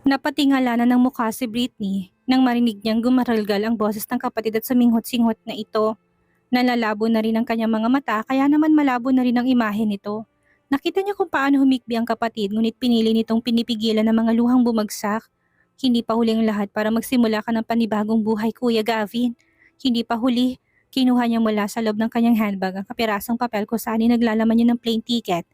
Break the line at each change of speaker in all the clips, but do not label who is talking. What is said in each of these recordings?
Napatingalanan ng mukha si Britney nang marinig niyang gumaralgal ang boses ng kapatid at suminghot-singhot na ito. Nalalabo na rin ang kanyang mga mata kaya naman malabo na rin ang imahe nito. Nakita niya kung paano humikbi ang kapatid ngunit pinili nitong pinipigilan ng mga luhang bumagsak. Hindi pa huli ang lahat para magsimula ka ng panibagong buhay, Kuya Gavin. Hindi pa huli. Kinuha niya mula sa loob ng kanyang handbag ang kapirasong papel kung saan ay naglalaman niya ng plane ticket.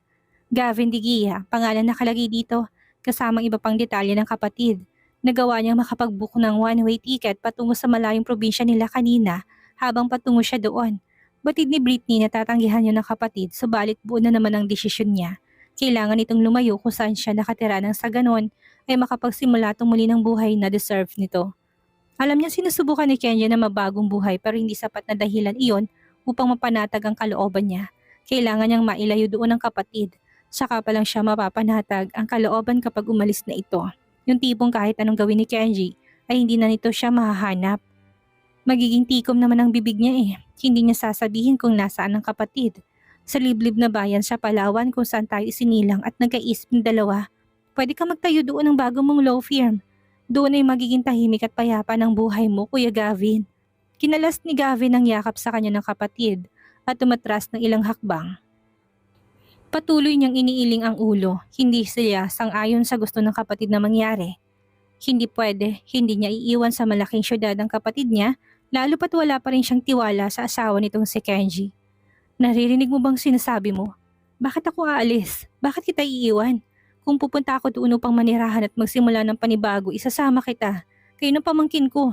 Gavin de Gia, pangalan nakalagay dito, kasamang iba pang detalye ng kapatid. Nagawa niyang makapag-book ng one-way ticket patungo sa malayong probinsya nila kanina habang patungo siya doon. Batid ni Britney na tatanggihan niya ng kapatid subalit buo na naman ang desisyon niya. Kailangan itong lumayo kung saan siya nakatira nang sa ganon ay makapagsimula itong muli ng buhay na deserve nito. Alam niya sinusubukan ni Kenya na mabagong buhay pero hindi sapat na dahilan iyon upang mapanatag ang kalooban niya. Kailangan niyang mailayo doon ang kapatid. Saka pa lang siya mapapanatag ang kalooban kapag umalis na ito. Yung tipong kahit anong gawin ni Kenji ay hindi na nito siya mahahanap. Magiging tikom naman ang bibig niya eh. Hindi niya sasabihin kung nasaan ang kapatid. Sa liblib na bayan sa Palawan kung saan tayo isinilang at nagkaisip ng dalawa. Pwede ka magtayo doon ng bago mong law firm. Doon ay magiging tahimik at payapa ng buhay mo, Kuya Gavin. Kinalas ni Gavin ang yakap sa kanya ng kapatid at tumatras ng ilang hakbang. Patuloy niyang iniiling ang ulo, hindi siya sang-ayon sa gusto ng kapatid na mangyari. Hindi pwede, hindi niya iiwan sa malaking syudad ang kapatid niya, lalo pat wala pa rin siyang tiwala sa asawa nitong si Kenji. Naririnig mo bang sinasabi mo? Bakit ako aalis? Bakit kita iiwan? Kung pupunta ako doon upang manirahan at magsimula ng panibago, isasama kita. Kayo ng pamangkin ko.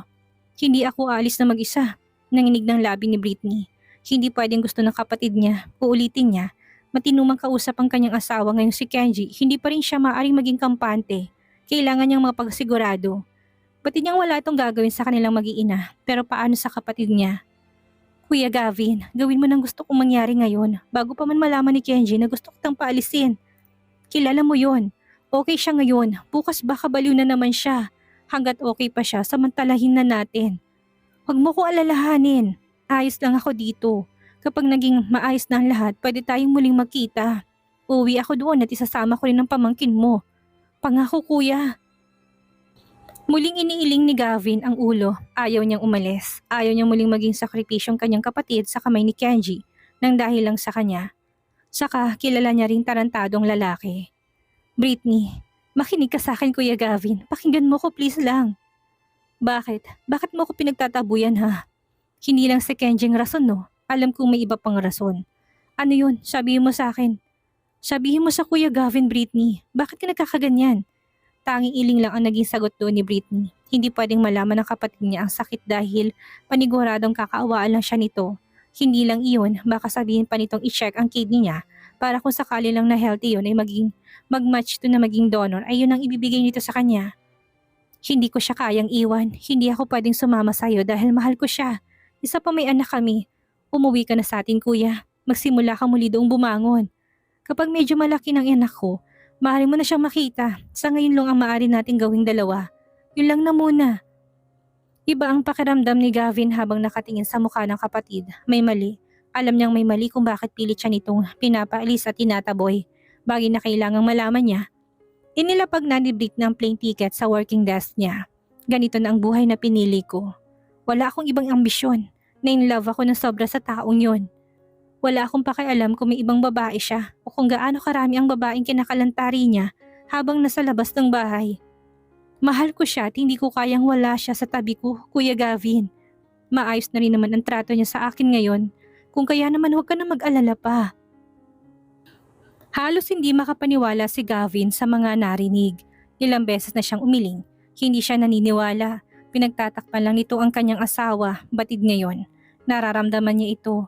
Hindi ako aalis na mag-isa. Nanginig ng labi ni Britney. Hindi pwedeng gusto ng kapatid niya, uulitin niya. Matinumang kausap ang kanyang asawa ngayong si Kenji, hindi pa rin siya maaaring maging kampante. Kailangan niyang mapagsigurado. Pati niyang wala itong gagawin sa kanilang mag-iina, pero paano sa kapatid niya? Kuya Gavin, gawin mo ng gusto kong mangyari ngayon, bago pa man malaman ni Kenji na gusto kitang paalisin. Kilala mo yon. Okay siya ngayon, bukas baka baliw na naman siya. Hanggat okay pa siya, samantalahin na natin. Huwag mo ko alalahanin. Ayos lang ako dito. Kapag naging maayos na ang lahat, pwede tayong muling magkita. Uuwi ako doon at isasama ko rin ang pamangkin mo. Pangako, kuya. Muling iniiling ni Gavin ang ulo. Ayaw niyang umalis. Ayaw niyang muling maging sakripisyong kanyang kapatid sa kamay ni Kenji nang dahil lang sa kanya. Saka kilala niya rin tarantadong lalaki. Britney, makinig ka sa akin, Kuya Gavin. Pakinggan mo ko please lang. Bakit? Bakit mo ko pinagtatabuyan ha? Hindi lang si Kenji ang rason no? Alam kong may iba pang rason. Ano yun? Sabihin mo sa akin. Sabihin mo sa Kuya Gavin, Britney. Bakit ka nagkakaganyan? Tanging iling lang ang naging sagot doon ni Britney. Hindi pwedeng malaman ng kapatid niya ang sakit dahil paniguradong kakaawaan lang siya nito. Hindi lang iyon, baka sabihin pa nitong i-check ang kidney niya para kung sakali lang na healthy yun ay mag-match to na maging donor ay yun ang ibibigay nito sa kanya. Hindi ko siya kayang iwan. Hindi ako pwedeng sumama sa'yo dahil mahal ko siya. Isa pa may anak kami. Umuwi ka na sa atin, kuya. Magsimula ka muli doong bumangon. Kapag medyo malaki ng anak ko, maaari mo na siyang makita. Sa ngayon lang ang maaari nating gawing dalawa. Yun lang na muna. Iba ang pakiramdam ni Gavin habang nakatingin sa mukha ng kapatid. May mali. Alam niyang may mali kung bakit pilit siya nitong pinapaalis at tinataboy. Bagay na kailangang malaman niya. Inilapag na ni Brick ng plane ticket sa working desk niya. Ganito na ang buhay na pinili ko. Wala akong ibang ambisyon. Na-in-love ako ng sobra sa taong yon. Wala akong pakialam kung may ibang babae siya o kung gaano karami ang babaeng kinakalantari niya habang nasa labas ng bahay. Mahal ko siya at hindi ko kayang wala siya sa tabi ko, Kuya Gavin. Maayos na rin naman ang trato niya sa akin ngayon. Kung kaya naman huwag ka na mag-alala pa. Halos hindi makapaniwala si Gavin sa mga narinig. Ilang beses na siyang umiling. Hindi siya naniniwala. Pinagtatakpan lang nito ang kanyang asawa, batid ngayon. Nararamdaman niya ito.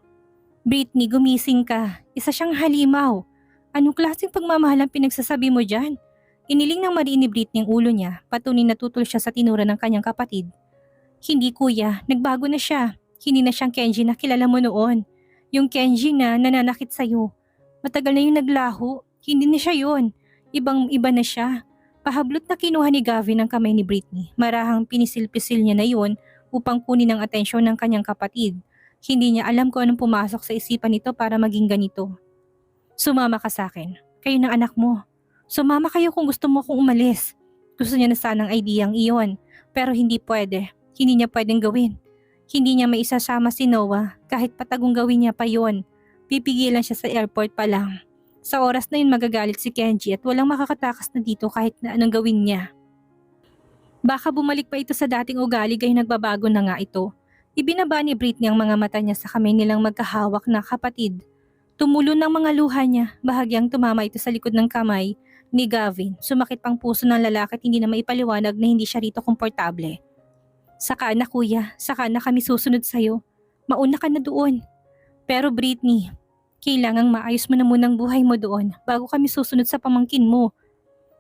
Britney, gumising ka. Isa siyang halimaw. Anong klaseng pagmamahal ang pinagsasabi mo dyan? Iniling ng mariin ni Britney ang ulo niya, patunay natutol siya sa tinura ng kanyang kapatid. Hindi kuya, nagbago na siya. Hindi na siyang Kenji na kilala mo noon. Yung Kenji na nananakit sa'yo. Matagal na yung naglaho. Hindi na siya yun. Ibang-iba na siya. Pahablot na kinuha ni Gavin ang kamay ni Britney. Marahang pinisil-pisil niya na yun upang kunin ang atensyon ng kanyang kapatid. Hindi niya alam kung anong pumasok sa isipan nito para maging ganito. Sumama ka sa akin. Kayo ng anak mo. Sumama kayo kung gusto mo akong umalis. Gusto niya na sanang ideyang iyon, pero hindi pwede. Hindi niya pwedeng gawin. Hindi niya maisasama si Noah kahit patagong gawin niya pa yon. Pipigilan siya sa airport pa lang. Sa oras na yun magagalit si Kenji at walang makakatakas na dito kahit na anong gawin niya. Baka bumalik pa ito sa dating ugali gaya nagbabago na nga ito. Ibinaba ni Britney ang mga mata niya sa kamay nilang magkahawak na kapatid. Tumulo ng mga luha niya, bahagyang tumama ito sa likod ng kamay ni Gavin. Sumakit pang puso ng lalaki at hindi na maipaliwanag na hindi siya rito komportable. Saka na kuya, saka na kami susunod sa'yo. Mauna ka na doon. Pero Britney, kailangang maayos mo na munang buhay mo doon bago kami susunod sa pamangkin mo.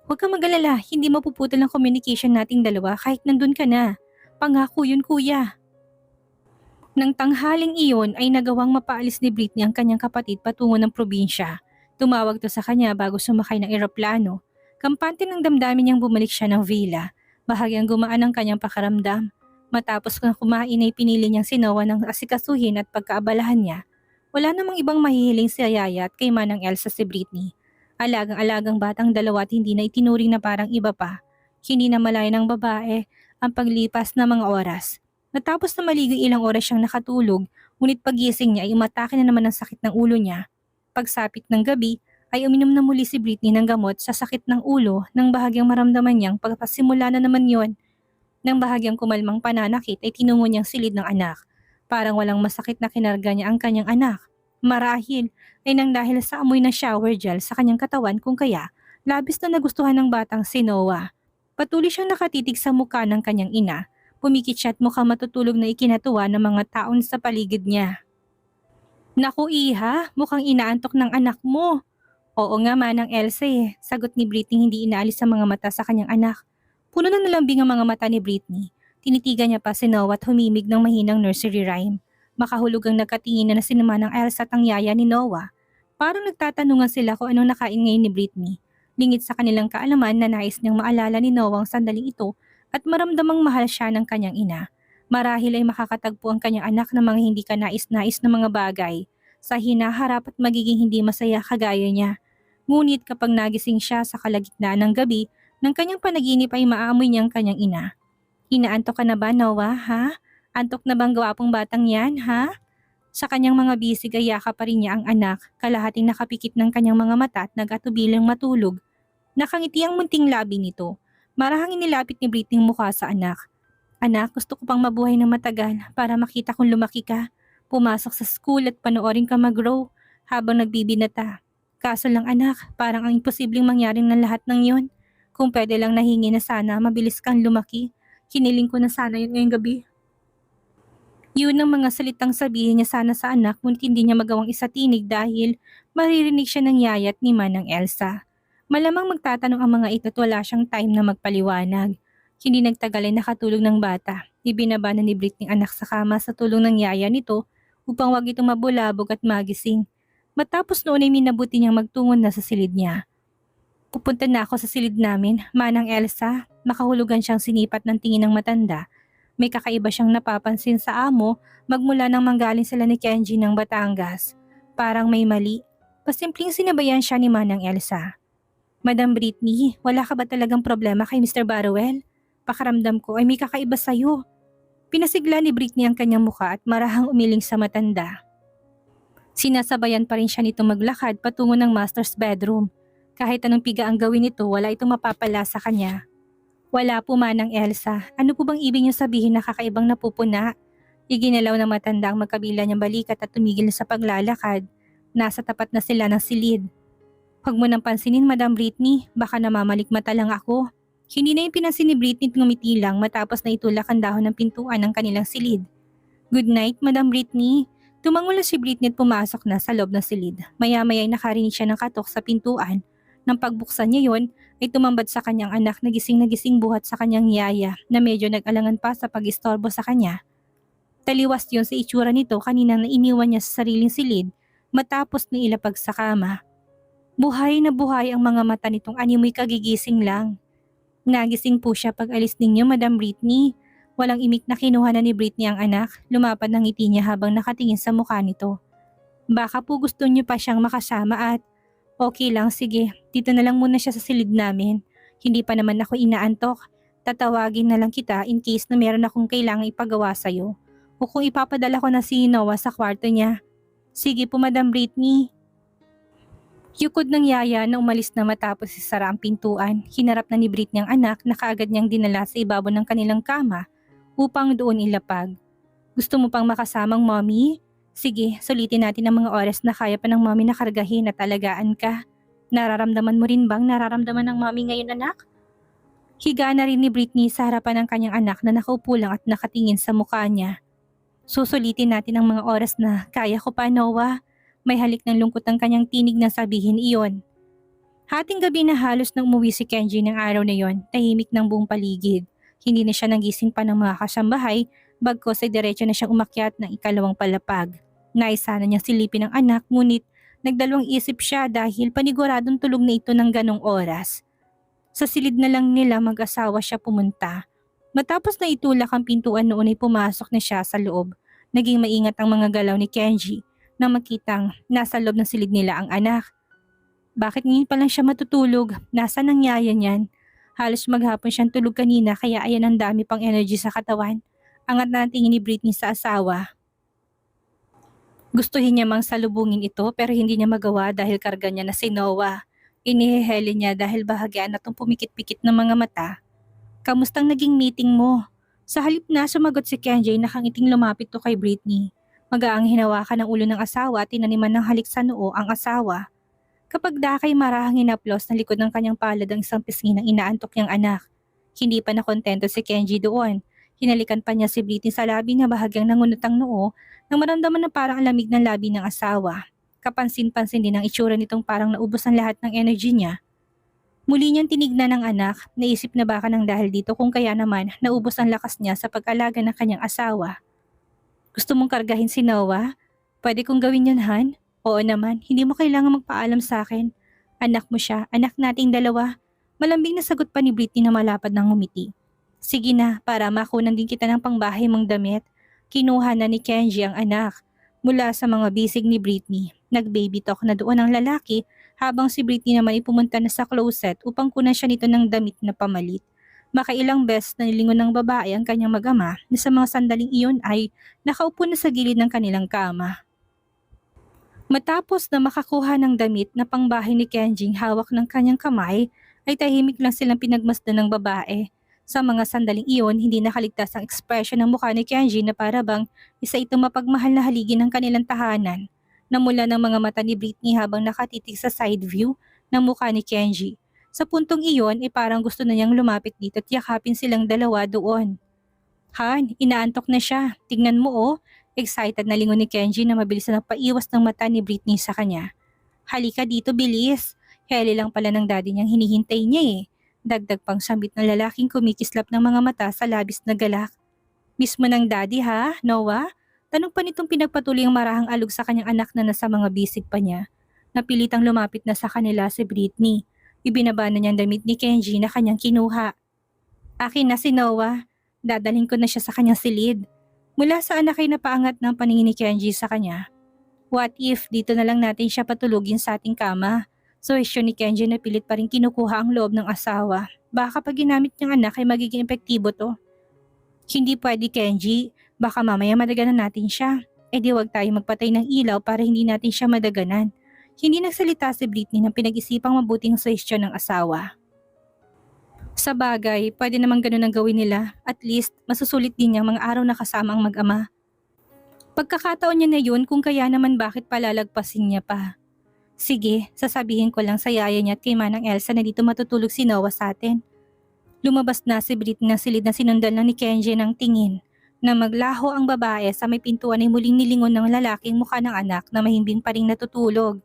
Huwag kang mag-alala, hindi mapuputol ang communication nating dalawa kahit nandun ka na. Pangako yun kuya. Nang tanghaling iyon ay nagawang mapaalis ni Britney ang kanyang kapatid patungo ng probinsya. Tumawag to sa kanya bago sumakay ng eroplano. Kampante ng damdamin niyang bumalik siya ng villa. Bahagyang gumaan ang kanyang pakaramdam. Matapos kung kumain ay pinili niyang si Noah ng asikasuhin at pagkaabalahan niya. Wala namang ibang mahihiling si Yaya at kay Manang Elsa si Britney. Alagang-alagang batang dalawa at hindi na itinuring na parang iba pa. Hindi na malaya ng babae ang paglipas ng mga oras. Natapos na maligo ilang oras siyang nakatulog, ngunit pagising niya ay umatake na naman ang sakit ng ulo niya. Pagsapit ng gabi ay uminom na muli si Britney ng gamot sa sakit ng ulo nang bahagyang maramdaman niyang pagpasimula na naman yon. Nang bahagyang kumalmang pananakit ay tinungo niyang silid ng anak. Parang walang masakit na kinarga niya ang kanyang anak. Marahil ay nang dahil sa amoy ng shower gel sa kanyang katawan kung kaya labis na nagustuhan ng batang si Noah. Patuloy siyang nakatitig sa mukha ng kanyang ina. Pumikit siya at mukhang matutulog na ikinatuwa ng mga taon sa paligid niya. Naku iha, mukhang inaantok ng anak mo. Oo nga Manang Elsa sagot ni Britney hindi inaalis sa mga mata sa kanyang anak. Puno na nalambing ang mga mata ni Britney. Tinitigan niya pa si Noah at humimig ng mahinang nursery rhyme. Makahulugang nagkatingin na si Manang Elsa at ang yaya ni Noah. Parang nagtatanungan sila kung anong nakain ngayon ni Britney. Lingid sa kanilang kaalaman na nais niyang maalala ni Noah ang sandaling ito at maramdamang mahal siya ng kanyang ina. Marahil ay makakatagpo ang kanyang anak ng mga hindi kanais-nais na mga bagay sa hinaharap at magiging hindi masaya kagaya niya. Ngunit kapag nagising siya sa kalagitnaan ng gabi, ng kanyang panaginip ay maamoy niya ang kanyang ina. Inaantok ka na ba Noah, ha? Antok na bang gwapong batang yan, ha? Sa kanyang mga bisig ay yakap pa rin niya ang anak, kalahating nakapikit ng kanyang mga mata at nag-atubilang matulog. Nakangiti ang munting labi nito. Marahang inilapit ni Britney ang mukha sa anak. Anak, gusto ko pang mabuhay ng matagal para makita kung lumaki ka. Pumasok sa school at panoorin ka mag-grow habang nagbibinata. Kaso lang anak, parang ang imposibleng mangyaring ng lahat ng yon. Kung pwede lang nahingi na sana mabilis kang lumaki. Hiniling ko na sana yun ngayong gabi. Yun ang mga salitang sabihin niya sana sa anak ngunit hindi niya magawang isatinig dahil maririnig siya ng yaya at ni Manang Elsa. Malamang magtatanong ang mga ito at wala siyang time na magpaliwanag. Hindi nagtagal ay nakatulog ng bata. Ibinaba na ni Britney ang anak sa kama sa tulong ng yaya nito upang wag itong mabulabog at magising. Matapos noon ay minabuti niyang magtungon na sa silid niya. Pupunta na ako sa silid namin, Manang Elsa. Makahulugan siyang sinipat ng tingin ng matanda. May kakaiba siyang napapansin sa amo magmula nang manggaling sila ni Kenji ng Batangas. Parang may mali. Pasimpleng sinabayan siya ni Manang Elsa. Madam Britney, wala ka ba talagang problema kay Mr. Barrowell? Pakaramdam ko ay may kakaiba sa'yo. Pinasigla ni Britney ang kanyang mukha at marahang umiling sa matanda. Sinasabayan pa rin siya nito maglakad patungo ng master's bedroom. Kahit anong piga ang gawin nito, wala itong mapapala sa kanya. Wala po Manang Elsa. Ano po bang ibig niyo sabihin na kakaibang napupuna? Iginalaw ng matanda ang magkabila niyang balikat at tumigil na sa paglalakad. Nasa tapat na sila ng silid. Huwag mo nang pansinin Madam Britney, baka namamalikmata lang ako. Hindi na yung pinansin ni Britney at ngumiti lang matapos na itulak ang dahon ng pintuan ng kanilang silid. Good night Madam Britney. Tumangulo si Britney at pumasok na sa loob ng silid. Maya-maya ay nakarinig siya ng katok sa pintuan. Nang pagbuksan niya yon, ay tumambad sa kanyang anak na gising buhat sa kanyang yaya na medyo nag-alangan pa sa pag-istorbo sa kanya. Taliwas yon sa itsura nito kanina na iniwan niya sa sariling silid matapos na ilapag sa kama. Buhay na buhay ang mga mata nitong animoy kagigising lang. Nagising po siya pag alis ninyo Madam Britney. Walang imik na kinuha na ni Britney ang anak, lumapad ng ngiti niya habang nakatingin sa mukha nito. Baka po gusto niyo pa siyang makasama at okay lang, sige, dito na lang muna siya sa silid namin. Hindi pa naman ako inaantok. Tatawagin na lang kita in case na meron akong kailangang ipagawa sa'yo. O kung ipapadala ko na si Noah sa kwarto niya. Sige po, Madam Britney. Yukod ng yaya na umalis na matapos isara ang pintuan, hinarap na ni Britney ang anak na kaagad niyang dinala sa ibabaw ng kanilang kama upang doon ilapag. Gusto mo pang makasamang mommy? Sige, sulitin natin ang mga oras na kaya pa ng mommy na kargahin at alagaan ka. Nararamdaman mo rin bang nararamdaman ng mommy ngayon, anak? Higa na rin ni Britney sa harapan ng kanyang anak na nakaupo lang at nakatingin sa mukha niya. Susulitin natin ang mga oras na kaya ko pa, Noah. May halik ng lungkot ang kanyang tinig na sabihin iyon. Hating gabi na halos nang umuwi si Kenji ng araw na yon, tahimik ng buong paligid. Hindi na siya nagising pa ng mga kasambahay, bagkos ay diretso na siyang umakyat ng ikalawang palapag. Nais sana niyang silipin ang anak, ngunit nagdalawang isip siya dahil paniguradong tulog na ito ng ganong oras. Sa silid na lang nila mag-asawa siya pumunta. Matapos na itulak ang pintuan noon ay pumasok na siya sa loob. Naging maingat ang mga galaw ni Kenji nang makitang nasa loob ng silid nila ang anak. Bakit ngayon pa lang siya matutulog? Nasaan ang yaya niyan? Halos maghapon siyang tulog kanina kaya ayan ang dami pang energy sa katawan. Angat na ang tingin ni Britney sa asawa. Gustuhin niya mang salubungin ito pero hindi niya magawa dahil karga niya na si Noah. Inihiheli niya dahil bahagyaan na itong pumikit-pikit ng mga mata. Kamustang naging meeting mo? Sa halip na sumagot si Kenji, nakangiting lumapit to kay Britney. Magaang hinawakan ng ulo ng asawa at tinaniman ng halik sa noo ang asawa. Kapag dakay marahang inaplos na likod ng kanyang palad ang isang pisngi ng inaantok niyang anak. Hindi pa nakontento si Kenji doon. Hinalikan pa niya si Britney sa labi na bahagyang nangunot ang noo nang maramdaman na parang ang lamig ng labi ng asawa. Kapansin-pansin din ang itsura nitong parang naubos ang lahat ng energy niya. Muli niyang tinignan ng anak, naisip na baka nang dahil dito kung kaya naman naubos ang lakas niya sa pag-alaga ng kanyang asawa. Gusto mong kargahin si Noah? Pwede kong gawin yan, Han? Oo naman, hindi mo kailangan magpaalam sa akin. Anak mo siya, anak nating dalawa. Malambing na sagot pa ni Britney na malapad ng ngumiti. Sige na, para makunan din kita ng pangbahay mong damit. Kinuha na ni Kenji ang anak. Mula sa mga bisig ni Britney, nag-baby talk na doon ang lalaki habang si Britney naman ay pumunta na sa closet upang kunan siya nito ng damit na pamalit. Makailang beses na nilingon ng babae ang kanyang mag-ama na sa mga sandaling iyon ay nakaupo na sa gilid ng kanilang kama. Matapos na makakuha ng damit na pangbahay ni Kenji hawak ng kanyang kamay, ay tahimik lang silang pinagmasdan ng babae. Sa mga sandaling iyon, hindi nakaligtas ang ekspresyon ng mukha ni Kenji na para bang isa itong mapagmahal na haligi ng kanilang tahanan. Namula ng mga mata ni Britney habang nakatitig sa side view ng mukha ni Kenji. Sa puntong iyon ay parang gusto na niyang lumapit dito at yakapin silang dalawa doon. Han, inaantok na siya. Tingnan mo oh. Excited na lingon ni Kenji na mabilis na paiwas ng mata ni Britney sa kanya. Halika dito, bilis. Heli lang pala ng daddy niyang hinihintay niya eh. Dagdag pang sambit ng lalaking kumikislap ng mga mata sa labis na galak. Miss mo ng daddy ha, Noah? Tanong pa nitong pinagpatuloy ang marahang alog sa kanyang anak na nasa mga bisig pa niya. Napilitang lumapit na sa kanila si Britney. Ibinaba na niyang damit ni Kenji na kanyang kinuha. Akin na si Noah. Dadalhin ko na siya sa kanyang silid. Mula sa anak ay napaangat ng paningin ni Kenji sa kanya. What if dito na lang natin siya patulugin sa ating kama? Suwestyon ni Kenji na pilit pa rin kinukuha ang loob ng asawa. Baka kapag ginamit niyang anak ay magiging epektibo to. Hindi pwede, Kenji. Baka mamaya madaganan natin siya. E di wag tayo magpatay ng ilaw para hindi natin siya madaganan. Hindi nagsalita si Britney ng pinag-isipang mabuting suwestyon ng asawa. Sa bagay, pwede namang ganun ang gawin nila. At least, masusulit din niyang mga araw na kasama ang mag-ama. Pagkakataon niya na yun kung kaya naman bakit palalagpasin niya pa. Sige, sasabihin ko lang sa yaya niya at kay Manang Elsa na dito matutulog si Noah sa atin. Lumabas na si Britney ng silid na sinundan lang ni Kenji ng tingin. Na maglaho ang babae sa may pintuan ay muling nilingon ng lalaking mukha ng anak na mahimbing pa ring natutulog.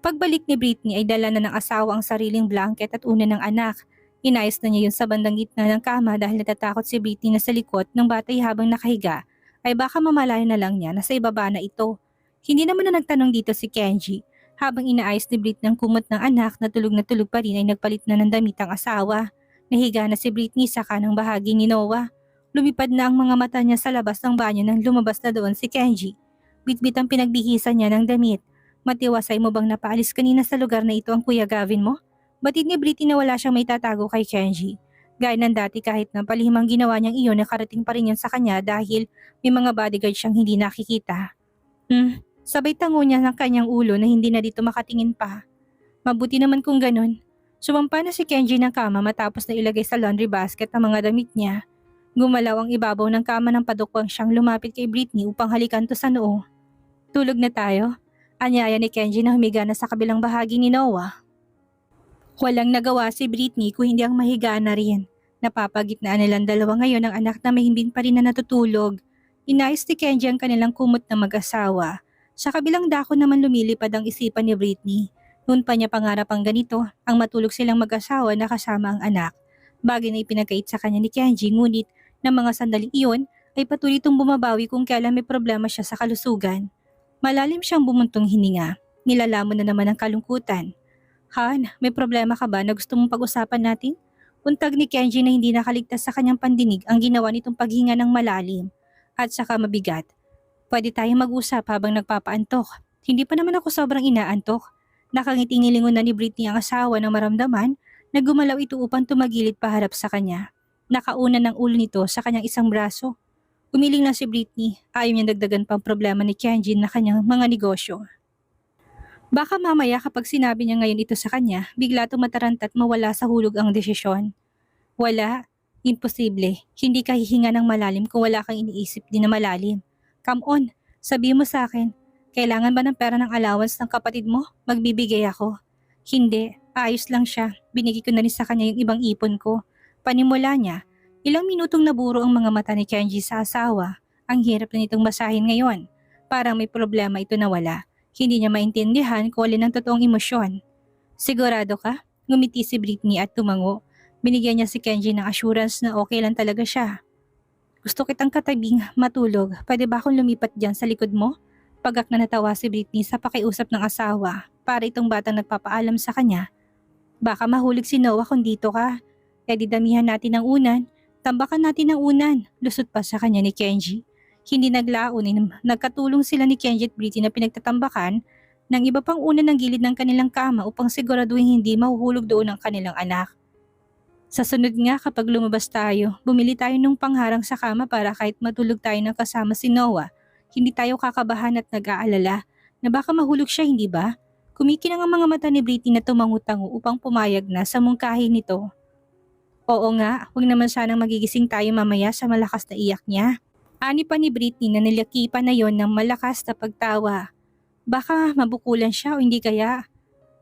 Pagbalik ni Britney ay dala na ng asawa ang sariling blanket at una ng anak. Inayos na niya yun sa bandang gitna ng kama dahil natatakot si Britney na sa likod ng batay habang nakahiga ay baka mamalayan na lang niya na sa ibaba na ito. Hindi naman na nagtanong dito si Kenji. Habang inaayos ni Britney ang kumot ng anak na tulog pa rin ay nagpalit na ng damit ang asawa. Nahiga na si Britney sa kanang bahagi ni Noah. Lumipad na ang mga mata niya sa labas ng banyo nang lumabas na doon si Kenji. Bitbit ang pinagbihisan niya ng damit. Matiwasay mo bang napaalis kanina sa lugar na ito ang Kuya Gavin mo? Batid ni Britney na wala siyang may tatago kay Kenji. Gaya ng dati kahit na palihimang ginawa niyang iyon nakarating pa rin yan sa kanya dahil may mga bodyguard siyang hindi nakikita. Sabay tango niya ng kanyang ulo na hindi na dito makatingin pa. Mabuti naman kung ganun. Sumampa na si Kenji ng kama matapos na ilagay sa laundry basket ang mga damit niya. Gumalaw ang ibabaw ng kama ng padukwang siyang lumapit kay Britney upang halikan to sa noo. Tulog na tayo? Anyaya ni Kenji na humiga na sa kabilang bahagi ni Noah. Walang nagawa si Britney kung hindi ang mahiga na rin. Napapagitnaan nilang dalawa ngayon ang anak na mahimbing pa rin na natutulog. Inayos ni Kenji ang kanilang kumot na mag-asawa. Sa kabilang dako naman lumilipad ang isipan ni Britney. Noon pa niya pangarap ang ganito, ang matulog silang mag-asawa na kasama ang anak. Bagay na ipinagkait sa kanya ni Kenji ngunit ng mga sandaling iyon ay patuloy itong bumabawi kung kailan may problema siya sa kalusugan. Malalim siyang bumuntong hininga. Nilalamon na naman ang kalungkutan. Han, may problema ka ba na gusto mong pag-usapan natin? Untag ni Kenji na hindi nakaligtas sa kanyang pandinig ang ginawa nitong paghinga ng malalim at saka mabigat. Pwede tayong mag-usap habang nagpapaantok. Hindi pa naman ako sobrang inaantok. Nakangiting nilingon na ni Britney ang asawa ng maramdaman na gumalaw ito upang tumagilid paharap sa kanya. Nakauna ng ulo nito sa kanyang isang braso. Umiling na si Britney, ayaw niyang dagdagan pang problema ni Kenji na kanyang mga negosyo. Baka mamaya kapag sinabi niya ngayon ito sa kanya, bigla tumataranta at mawala sa hulog ang desisyon. Wala, imposible, hindi ka hihinga ng malalim kung wala kang iniisip din na malalim. Come on, sabi mo sa akin, kailangan ba ng pera ng allowance ng kapatid mo? Magbibigay ako. Hindi, ayos lang siya, binigay ko na rin sa kanya yung ibang ipon ko. Panimula niya, ilang minutong naburo ang mga mata ni Kenji sa asawa. Ang hirap na nitong basahin ngayon, parang may problema ito na wala. Hindi niya maintindihan kung alin ang totoong emosyon. Sigurado ka? Ngumiti si Britney at tumango. Binigyan niya si Kenji ng assurance na okay lang talaga siya. Gusto kitang katabing matulog. Pwede ba akong lumipat dyan sa likod mo? Pagak na natawa si Britney sa pakiusap ng asawa para itong batang nagpapaalam sa kanya. Baka mahulog si Noah kung dito ka. E di damihan natin ng unan. Tambakan natin ng unan. Lusot pa sa kanya ni Kenji. Hindi naglaon, nagkatulong sila ni Kenji at Britney na pinagtatambakan ng iba pang unan ng gilid ng kanilang kama upang siguraduhin hindi mahuhulog doon ang kanilang anak. Sa sunod nga kapag lumabas tayo, bumili tayo ng pangharang sa kama para kahit matulog tayo ng kasama si Noah, hindi tayo kakabahan at nag-aalala na baka mahulog siya, hindi ba? Kumikinang ang mga mata ni Britney na tumangu-tango upang pumayag na sa mungkahi nito. Oo nga, huwag naman sanang magigising tayo mamaya sa malakas na iyak niya. Ani pa ni Britney na nilakipan na yon ng malakas na pagtawa. Baka mabukulan siya o hindi kaya.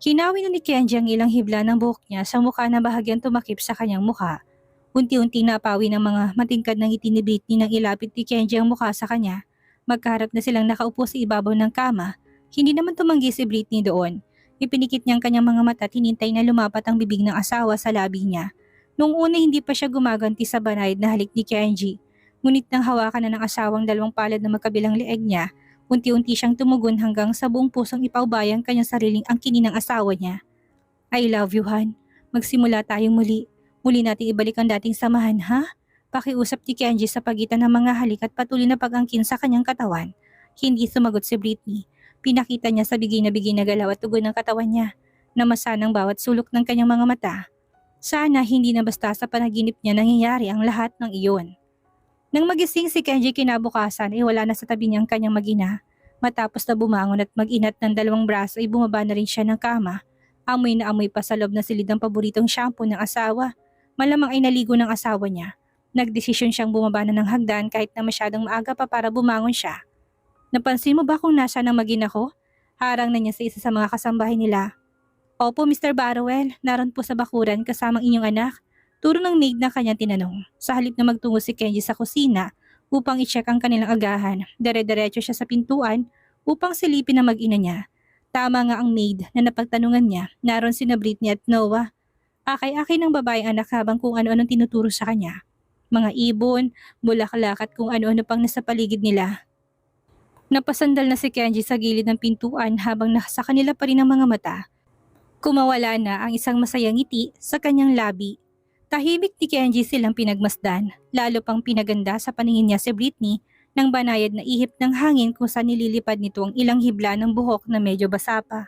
Hinawi na ni Kenji ang ilang hibla ng buhok niya sa mukha na bahagyang tumakip sa kanyang mukha. Unti-unti napawi ng mga matingkad ng ngiti ni Britney nang ilapit ni Kenji ang mukha sa kanya. Magkaharap na silang nakaupo sa ibabaw ng kama. Hindi naman tumanggi si Britney doon. Ipinikit niyang kanyang mga mata at hinintay na lumapat ang bibig ng asawa sa labi niya. Noong una hindi pa siya gumaganti sa banayad na halik ni Kenji. Ngunit nang hawakan na ng asawang dalawang palad na magkabilang leeg niya, unti-unti siyang tumugon hanggang sa buong pusong ipaubaya ang kanyang sariling angkinin ng asawa niya. I love you, Han. Magsimula tayong muli. Muli nating ibalik ang dating samahan, ha? Pakiusap ni Kenji sa pagitan ng mga halik at patuloy na pag-angkin sa kanyang katawan. Hindi sumagot si Britney. Pinakita niya sa bigay na galaw at tugon ng katawan niya. Namasa ng bawat sulok ng kanyang mga mata. Sana hindi na basta sa panaginip niya nangyayari ang lahat ng iyon. Nang magising si Kenji kinabukasan ay wala na sa tabi niya ang kanyang mag-ina. Matapos na bumangon at mag-inat ng dalawang braso ay bumaba na rin siya ng kama. Amoy na amoy pa sa loob na silid ang paboritong shampoo ng asawa. Malamang ay naligo ng asawa niya. Nagdesisyon siyang bumaba na ng hagdan kahit na masyadong maaga pa para bumangon siya. Napansin mo ba kung nasa ng mag-ina ko? Harang na niya sa isa sa mga kasambahay nila. Opo, Mr. Barrowell, naroon po sa bakuran kasamang inyong anak. Turo ng maid na kanyang tinanong. Sa halip na magtungo si Kenji sa kusina upang i-check ang kanilang agahan, dire-diretso siya sa pintuan upang silipin ang mag-ina niya. Tama nga ang maid na napagtanungan niya, naroon sina Britney at Noah. Akay-akay ng babaeng anak habang kung ano-anong tinuturo sa kanya. Mga ibon, bulaklak at kung ano-ano pang nasa paligid nila. Napasandal na si Kenji sa gilid ng pintuan habang nasa kanila pa rin ang mga mata. Kumawala na ang isang masayang ngiti sa kanyang labi. Tahimik ni Kenji silang pinagmasdan, lalo pang pinaganda sa paningin niya si Britney ng banayad na ihip ng hangin kung saan nililipad nito ang ilang hibla ng buhok na medyo basa pa.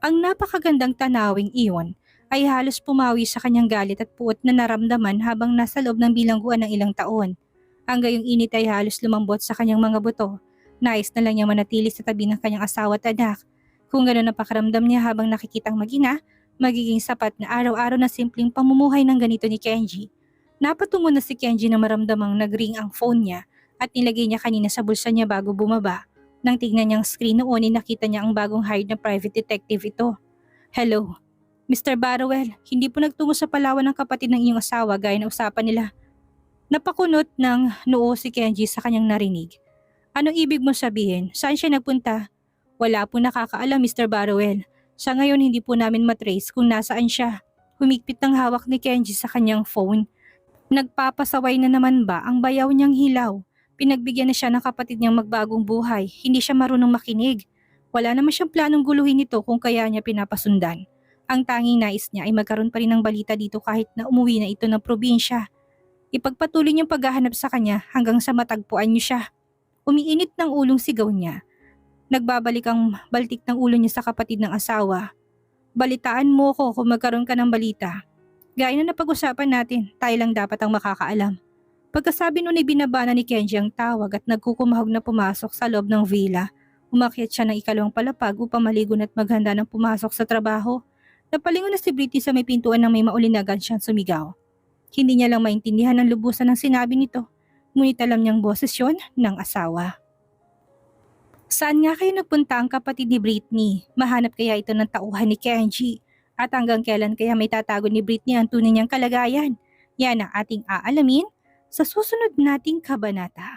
Ang napakagandang tanawing iyon ay halos pumawi sa kanyang galit at puot na naramdaman habang nasa loob ng bilangguan ng ilang taon. Ang gayong init ay halos lumambot sa kanyang mga buto. Nais na lang niyang manatili sa tabi ng kanyang asawa at anak. Kung gano'n ang pakiramdam niya habang nakikitang mag-ina, magiging sapat na araw-araw na simpleng pamumuhay ng ganito ni Kenji. Napatungo na si Kenji na maramdamang nag-ring ang phone niya at nilagay niya kanina sa bulsa niya bago bumaba. Nang tignan niyang screen noon ay nakita niya ang bagong hired na private detective ito. Hello, Mr. Barrowell, hindi po nagtungo sa Palawan ng kapatid ng iyong asawa gaya na usapan nila. Napakunot ng noo si Kenji sa kanyang narinig. Anong ibig mo sabihin? Saan siya nagpunta? Wala po nakakaalam, Mr. Barrowell. Sa ngayon hindi po namin matrace kung nasaan siya. Humigpit ng hawak ni Kenji sa kanyang phone. Nagpapasaway na naman ba ang bayaw niyang hilaw? Pinagbigyan na siya ng kapatid niyang magbagong buhay. Hindi siya marunong makinig. Wala naman siyang planong guluhin ito kung kaya niya pinapasundan. Ang tanging nais niya ay magkaroon pa rin ng balita dito kahit na umuwi na ito ng probinsya. Ipagpatuloy niyang paghahanap sa kanya hanggang sa matagpuan niyo siya. Umiinit ng ulong sigaw niya. Nagbabalik ang baltik ng ulo niya sa kapatid ng asawa. Balitaan mo ko kung magkaroon ka ng balita. Gaya na napag-usapan natin, tayo lang dapat ang makakaalam. Pagkasabi nun ay binabana ni Kenji ang tawag at nagkukumahog na pumasok sa loob ng villa. Umakyat siya ng ikalawang palapag upang maligon at maghanda ng pumasok sa trabaho. Napalingon na si Britney sa may pintuan nang may maulinagan siyang sumigaw. Hindi niya lang maintindihan ang lubusan ng sinabi nito, ngunit alam niyang boses yun ng asawa. Saan nga kayo nagpunta ang kapatid ni Britney? Mahanap kaya ito ng tauhan ni Kenji? At hanggang kailan kaya may tatago ni Britney ang tunay niyang kalagayan? Yan ang ating aalamin sa susunod nating kabanata.